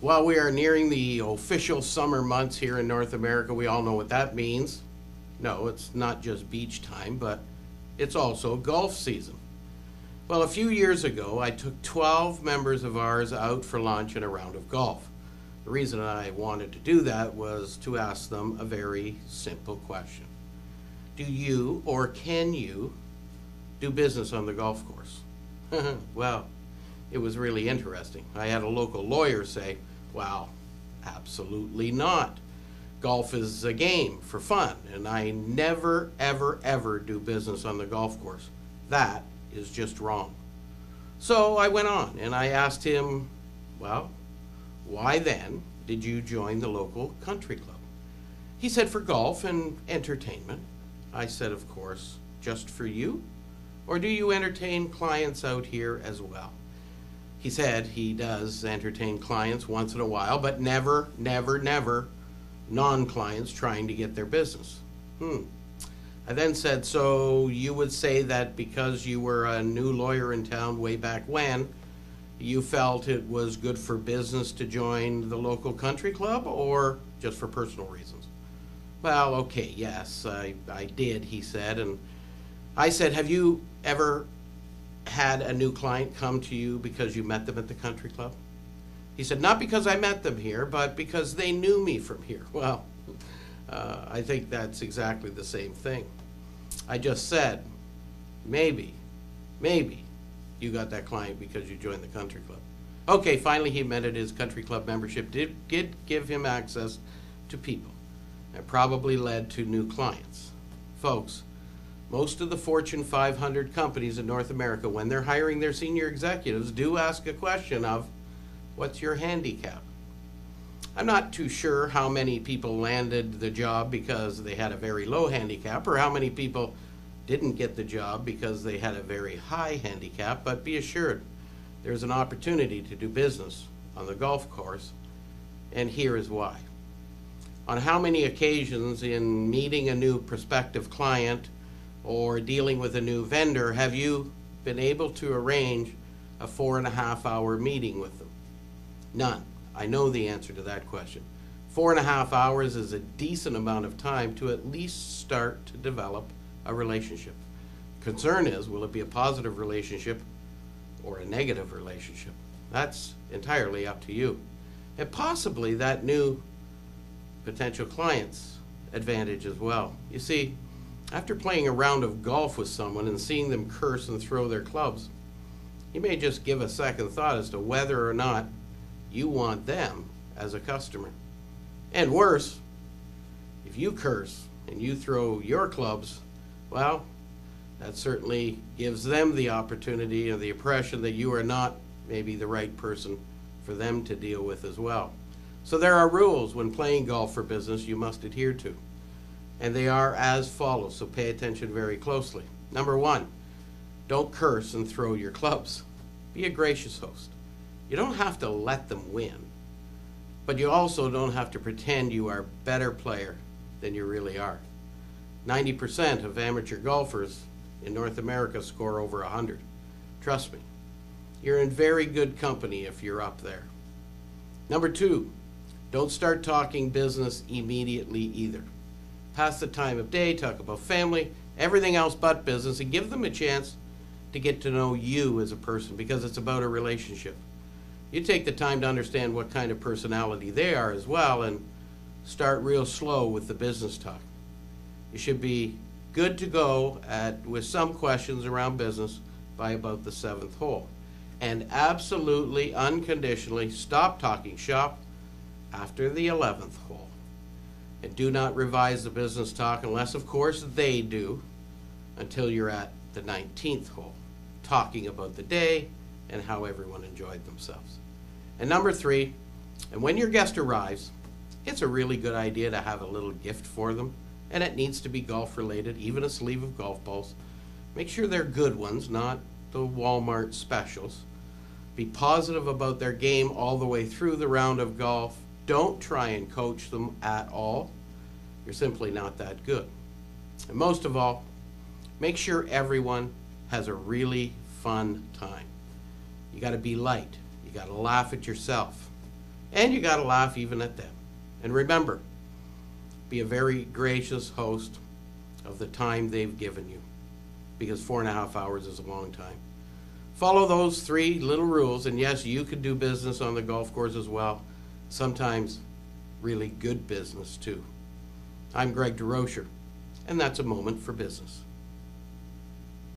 While we are nearing the official summer months here in North America, we all know what that means. No, it's not just beach time, but it's also golf season. Well, a few years ago, I took 12 members of ours out for lunch and a round of golf. The reason I wanted to do that was to ask them a very simple question. Do you or can you do business on the golf course? Well, it was really interesting. I had a local lawyer say, well, absolutely not. Golf is a game for fun, and I never, ever, ever do business on the golf course. That is just wrong. So I went on and I asked him, well, why then did you join the local country club? He said, for golf and entertainment. I said, of course, just for you? Or do you entertain clients out here as well? He said he does entertain clients once in a while, but never, never, never non-clients trying to get their business. I then said, so you would say that because you were a new lawyer in town way back when, you felt it was good for business to join the local country club, or just for personal reasons? Well, okay, yes, I did, he said. And I said, have you ever had a new client come to you because you met them at the country club? He said, not because I met them here, but because they knew me from here. Well, I think that's exactly the same thing. I just said, maybe you got that client because you joined the country club. Okay, finally he amended his country club membership, did give him access to people. It probably led to new clients. Folks, most of the Fortune 500 companies in North America, when they're hiring their senior executives, do ask a question of, what's your handicap? I'm not too sure how many people landed the job because they had a very low handicap, or how many people didn't get the job because they had a very high handicap, but be assured, there's an opportunity to do business on the golf course, and here is why. On how many occasions in meeting a new prospective client or dealing with a new vendor have you been able to arrange a 4.5-hour meeting with them? None. I know the answer to that question. 4.5 hours is a decent amount of time to at least start to develop a relationship. Concern is, will it be a positive relationship or a negative relationship? That's entirely up to you. And possibly that new potential client's advantage as well. You see, after playing a round of golf with someone and seeing them curse and throw their clubs, you may just give a second thought as to whether or not you want them as a customer. And worse, if you curse and you throw your clubs, well, that certainly gives them the opportunity or the impression that you are not maybe the right person for them to deal with as well. So there are rules when playing golf for business you must adhere to. And they are as follows, so pay attention very closely. Number 1, don't curse and throw your clubs. Be a gracious host. You don't have to let them win, but you also don't have to pretend you are a better player than you really are. 90% of amateur golfers in North America score over 100. Trust me, you're in very good company if you're up there. Number 2, don't start talking business immediately either. Pass the time of day, talk about family, everything else but business, and give them a chance to get to know you as a person, because it's about a relationship. You take the time to understand what kind of personality they are as well, and start real slow with the business talk. You should be good to go with some questions around business by about the 7th hole. And absolutely, unconditionally, stop talking shop after the 11th hole. And do not revise the business talk unless, of course, they do, until you're at the 19th hole, talking about the day and how everyone enjoyed themselves. And number 3, and when your guest arrives, it's a really good idea to have a little gift for them, and it needs to be golf related, even a sleeve of golf balls. Make sure they're good ones, not the Walmart specials. Be positive about their game all the way through the round of golf. Don't try and coach them at all. You're simply not that good. And most of all, make sure everyone has a really fun time. You got to be light. You got to laugh at yourself. And you gotta laugh even at them. And remember, be a very gracious host of the time they've given you, because 4.5 hours is a long time. Follow those 3 little rules, and yes, you could do business on the golf course as well. Sometimes really good business too. I'm Greg DeRocher, and that's A Moment for Business.